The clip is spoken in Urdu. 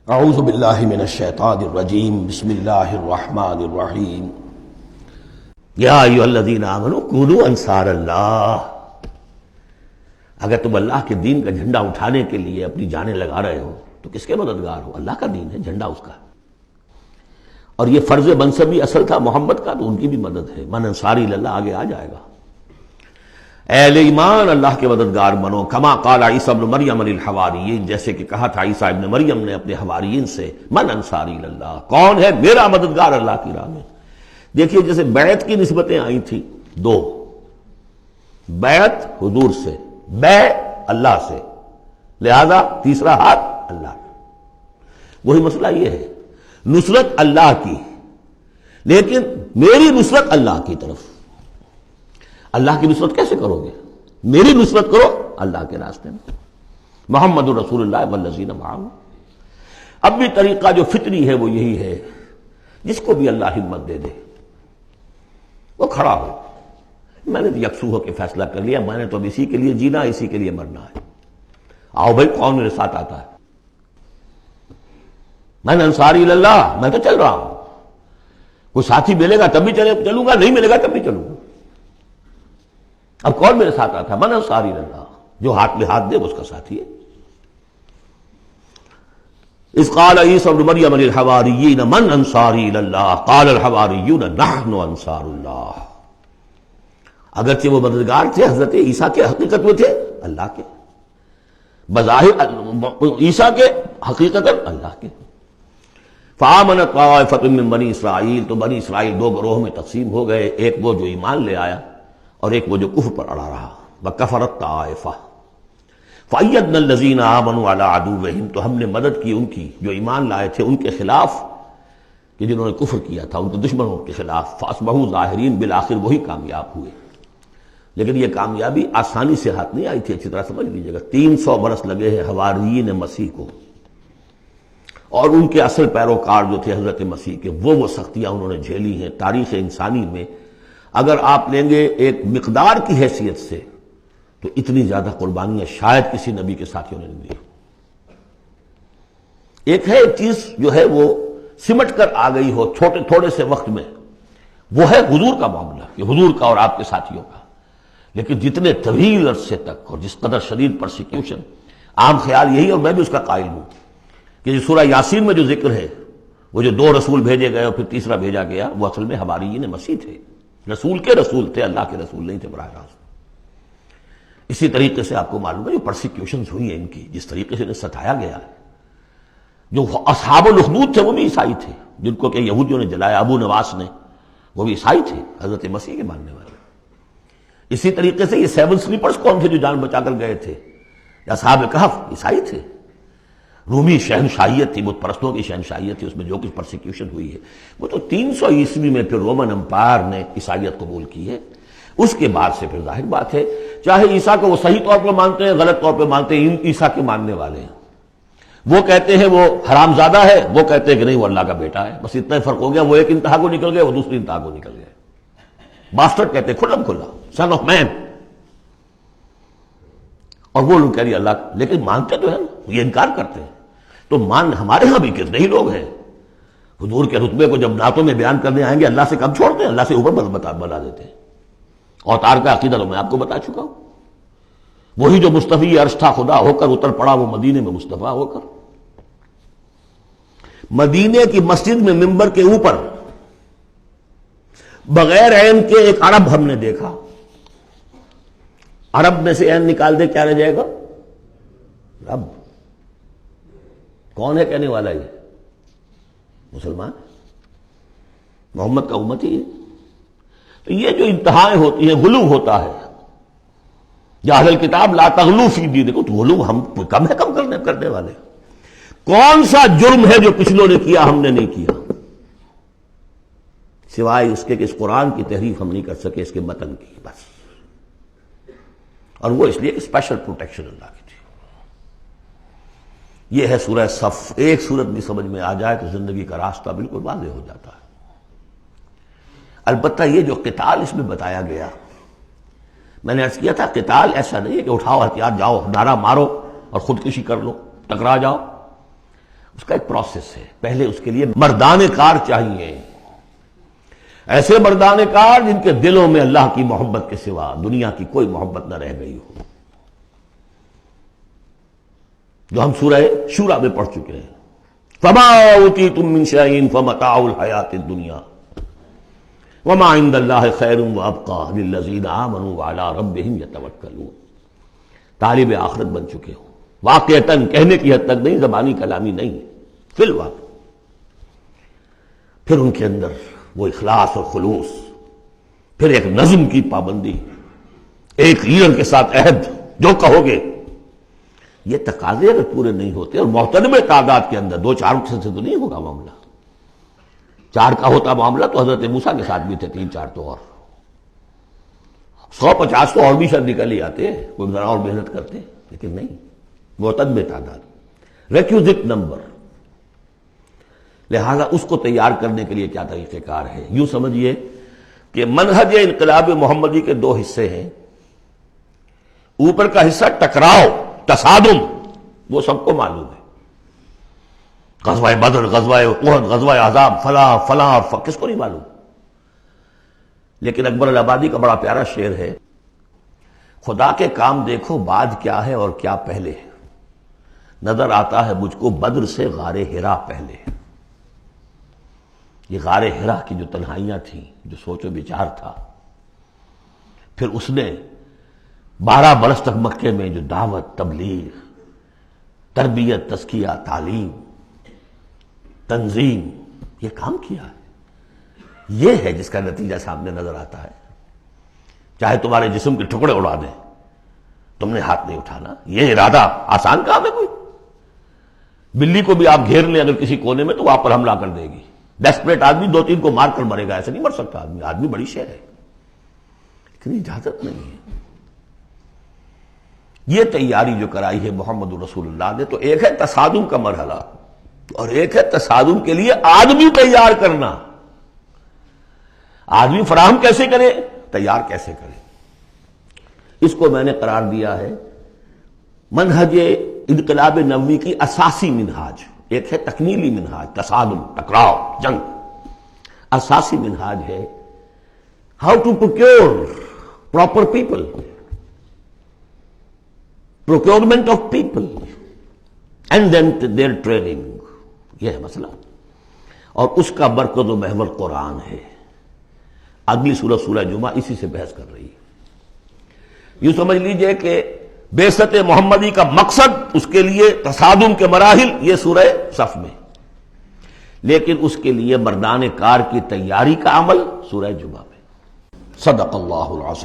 اعوذ باللہ من الشیطان الرجیم بسم اللہ الرحمن الرحیم یا ایھا الذین آمنوا کونوا انصار اللہ۔ اگر تم اللہ کے دین کا جھنڈا اٹھانے کے لیے اپنی جانیں لگا رہے ہو تو کس کے مددگار ہو؟ اللہ کا دین ہے، جھنڈا اس کا ہے، اور یہ فرض منصبی اصل تھا محمد کا، تو ان کی بھی مدد ہے۔ من انصاری اللہ آگے آ جائے گا۔ اہل ایمان اللہ کے مددگار بنو، کما قال عیسی ابن مریم للحواریین، جیسے کہ کہا تھا عیسیٰ ابن مریم نے اپنے حواریین سے، من انصاری اللہ، کون ہے میرا مددگار اللہ کی راہ میں۔ دیکھیے جیسے بیعت کی نسبتیں آئی تھیں دو، بیعت حضور سے، بے اللہ سے، لہذا تیسرا ہاتھ اللہ۔ وہی مسئلہ یہ ہے، نصرت اللہ کی، لیکن میری نصرت اللہ کی طرف۔ اللہ کی نصرت کیسے کرو گے؟ میری نصرت کرو اللہ کے راستے میں، محمد رسول اللہ والذین معہ۔ اب بھی طریقہ جو فطری ہے وہ یہی ہے، جس کو بھی اللہ ہمت دے دے وہ کھڑا ہو۔ میں نے یکسو ہو کے فیصلہ کر لیا، میں نے تو اب اسی کے لیے جینا، اسی کے لیے مرنا ہے۔ آؤ بھائی، کون میرے ساتھ آتا ہے؟ میں انصاری اللہ، میں تو چل رہا ہوں۔ کوئی ساتھی ملے گا تب بھی چلوں گا، نہیں ملے گا تب بھی چلوں گا۔ اب کون میرے ساتھ آتا ہے؟ من انصاری اللہ، جو ہاتھ میں ہاتھ دے وہ اس کا ساتھی ہے۔ اذ قال عیسی ابن مریم للحواریین من انصاری اللہ قال الحواریون نحن انصار اللہ۔ اگرچہ وہ مددگار تھے حضرت عیسیٰ کے، حقیقت میں تھے اللہ کے، بظاہر عیسیٰ کے، حقیقت اللہ کے۔ فآمنت طائفۃ من بنی اسرائیل، تو بنی اسرائیل دو گروہ میں تقسیم ہو گئے، ایک وہ جو ایمان لے آیا اور ایک وہ جو کفر پر اڑا رہا۔ وکفرت طائفہ فأیدنا الذین آمنوا علی عدوہم، تو ہم نے مدد کی ان کی جو ایمان لائے تھے ان کے خلاف، کہ جنہوں نے کفر کیا تھا ان کے دشمنوں کے خلاف۔ فاصبحوا ظاہرین، بالآخر وہی کامیاب ہوئے۔ لیکن یہ کامیابی آسانی سے ہاتھ نہیں آئی تھی، اچھی طرح سمجھ لیجیے گا۔ 300 برس لگے ہیں حواریین مسیح کو، اور ان کے اصل پیروکار جو تھے حضرت مسیح کے، وہ سختیاں انہوں نے جھیلی ہیں۔ تاریخ انسانی میں اگر آپ لیں گے ایک مقدار کی حیثیت سے تو اتنی زیادہ قربانیاں شاید کسی نبی کے ساتھیوں نے نہیں دی۔ ایک ہے ایک چیز جو ہے وہ سمٹ کر آ گئی ہو تھوڑے سے وقت میں، وہ ہے حضور کا معاملہ، کہ حضور کا اور آپ کے ساتھیوں کا۔ لیکن جتنے طویل عرصے تک اور جس قدر شدید پرسیکیوشن، عام خیال یہی، اور میں بھی اس کا قائل ہوں، کہ سورہ یاسین میں جو ذکر ہے، وہ جو 2 رسول بھیجے گئے اور پھر تیسرا بھیجا گیا، وہ اصل میں حواریین مسیح تھے، رسول کے رسول تھے، اللہ کے رسول نہیں تھے براہ راست۔ اسی طریقے سے آپ کو معلوم ہے جو پرسیکیوشنز ہوئی ہیں ان کی، جس طریقے سے انہیں ستایا گیا ہے۔ جو اصحاب الاخدود تھے وہ بھی عیسائی تھے، جن کو کہ یہودیوں نے جلایا، ابو نواس نے، وہ بھی عیسائی تھے، حضرت مسیح کے ماننے والے۔ اسی طریقے سے یہ 7 سلیپرز کون تھے جو جان بچا کر گئے تھے؟ اصحاب کہف عیسائی تھے۔ رومی شہنشاہیت تھی، بت پرستوں کی شہنشاہیت تھی، اس میں جو کچھ پرسیکیوشن ہوئی ہے وہ تو 300 عیسوی میں پھر رومن امپائر نے عیسائیت قبول کی ہے۔ اس کے بعد سے پھر ظاہر بات ہے، چاہے عیسیٰ کو وہ صحیح طور پر مانتے ہیں، غلط طور پہ مانتے ہیں، عیسیٰ کے ماننے والے ہیں، وہ کہتے ہیں وہ حرام زادہ ہے، وہ کہتے ہیں کہ نہیں وہ اللہ کا بیٹا ہے۔ بس اتنا ہی فرق ہو گیا، وہ ایک انتہا کو نکل گئے، وہ دوسری انتہا کو نکل گئے۔ باسٹرڈ کہتے ہیں کھلم کھلا، سن آف مین، اور وہ لوگ کہہ رہے اللہ کا، لیکن مانتے تو ہیں نا، یہ انکار کرتے ہیں۔ تو ہمارے ہاں بھی کتنے ہی لوگ ہیں حضور کے رتبے کو جب نعتوں میں بیان کرنے آئیں گے، اللہ سے کم چھوڑتے ہیں، اللہ سے اوپر بنا دیتے ہیں۔ اوتار کا عقیدہ تو میں آپ کو بتا چکا ہوں، وہی جو مصطفی عرش تھا خدا ہو کر اتر پڑا وہ مدینے میں مصطفیٰ ہو کر۔ مدینے کی مسجد میں ممبر کے اوپر بغیر عین کے ایک عرب ہم نے دیکھا۔ عرب میں سے عین نکال دے کیا رہ جائے گا؟ رب۔ کون ہے کہنے والا؟ یہ مسلمان، محمد کا امتی ہے۔ تو یہ جو انتہائیں ہوتی ہیں، غلو ہوتا ہے، یا اہل الکتاب لا تغلو فی دینکم، تو غلو ہم کم ہے کم کرنے والے۔ کون سا جرم ہے جو پچھلوں نے کیا ہم نے نہیں کیا، سوائے اس کے کہ اس قرآن کی تحریف ہم نہیں کر سکے، اس کے متن کی، بس۔ اور وہ اس لیے کہ اسپیشل پروٹیکشن اللہ کی تھی۔ یہ ہے سورہ صف۔ ایک سورت بھی سمجھ میں آ جائے تو زندگی کا راستہ بالکل واضح ہو جاتا ہے۔ البتہ یہ جو قتال اس میں بتایا گیا، میں نے عرض کیا تھا قتال ایسا نہیں ہے کہ اٹھاؤ ہتھیار جاؤ نعرہ مارو اور خودکشی کر لو، ٹکرا جاؤ۔ اس کا ایک پروسیس ہے. پہلے اس کے لیے مردان کار چاہیے، ایسے مردان کار جن کے دلوں میں اللہ کی محبت کے سوا دنیا کی کوئی محبت نہ رہ گئی ہو، جو ہم سورہ شورى میں پڑھ چکے ہیں. فما اوتیتم من شیء فمتاع الحیاۃ الدنیا وما عند اللہ خیر وابقى للذین آمنوا وعلی ربہم یتوکلون. طالب آخرت بن چکے ہو، واقعتاً کہنے کی حد تک نہیں، زبانی کلامی نہیں، فی الواقع. پھر ان کے اندر وہ اخلاص اور خلوص، پھر ایک نظم کی پابندی، ایک لیڈر کے ساتھ عہد، جو کہو گے. یہ تقاضے اگر پورے نہیں ہوتے، اور محترم تعداد کے اندر 2-4 سے تو نہیں ہوگا معاملہ. 4 کا ہوتا معاملہ تو حضرت موسیٰ کے ساتھ بھی تھے، 3-4 تو اور 150 تو اور بھی شاید نکل ہی آتے، کوئی ذرا اور محنت کرتے، لیکن نہیں، معتدل تعداد، ریکوزٹ نمبر. لہذا اس کو تیار کرنے کے لیے کیا طریقہ کار ہے؟ یوں سمجھیے کہ منہج انقلاب محمدی کے 2 حصے ہیں. اوپر کا حصہ ٹکراؤ، تصادم، وہ سب کو معلوم ہے. غزوہ بدر، غزوہ احد، غزوہ احزاب، فلاں فلاں، کس کو نہیں معلوم؟ لیکن اکبر الآبادی کا بڑا پیارا شعر ہے، خدا کے کام دیکھو بعد کیا ہے اور کیا پہلے ہے، نظر آتا ہے مجھ کو بدر سے غار حرا پہلے. یہ غار حرا کی جو تنہائیاں تھیں، جو سوچ و بچار تھا، پھر اس نے 12 برس تک مکے میں جو دعوت، تبلیغ، تربیت، تزکیہ، تعلیم، تنظیم، یہ کام کیا ہے. یہ ہے جس کا نتیجہ سامنے نظر آتا ہے. چاہے تمہارے جسم کے ٹکڑے اڑا دیں، تم نے ہاتھ نہیں اٹھانا. یہ ارادہ آسان کام ہے کوئی؟ بلی کو بھی آپ گھیر لیں اگر کسی کونے میں تو وہ آپ پر حملہ کر دے گی. ڈیسپریٹ آدمی 2-3 کو مار کر مرے گا، ایسے نہیں مر سکتا آدمی. آدمی بڑی شے ہے، لیکن اجازت نہیں ہے. یہ تیاری جو کرائی ہے محمد رسول اللہ نے، تو ایک ہے تصادم کا مرحلہ، اور ایک ہے تصادم کے لیے آدمی تیار کرنا. آدمی فراہم کیسے کرے، تیار کیسے کرے. اس کو میں نے قرار دیا ہے منہج انقلاب نبوی کی اساسی منہاج. ایک ہے تکمیلی منہاج، تصادم، ٹکراؤ، جنگ. اساسی منہاج ہے how to procure proper people, procurement of people and then their training. یہ ہے مسئلہ، اور اس کا مرکز و محور قرآن ہے. اگلی سورہ، سورہ جمعہ، اسی سے بحث کر رہی ہے. یوں سمجھ لیجئے کہ بعثت محمدی کا مقصد، اس کے لیے تصادم کے مراحل، یہ سورہ صف میں، لیکن اس کے لیے مردان کار کی تیاری کا عمل سورہ جمعہ میں. صدق اللہ العظیم.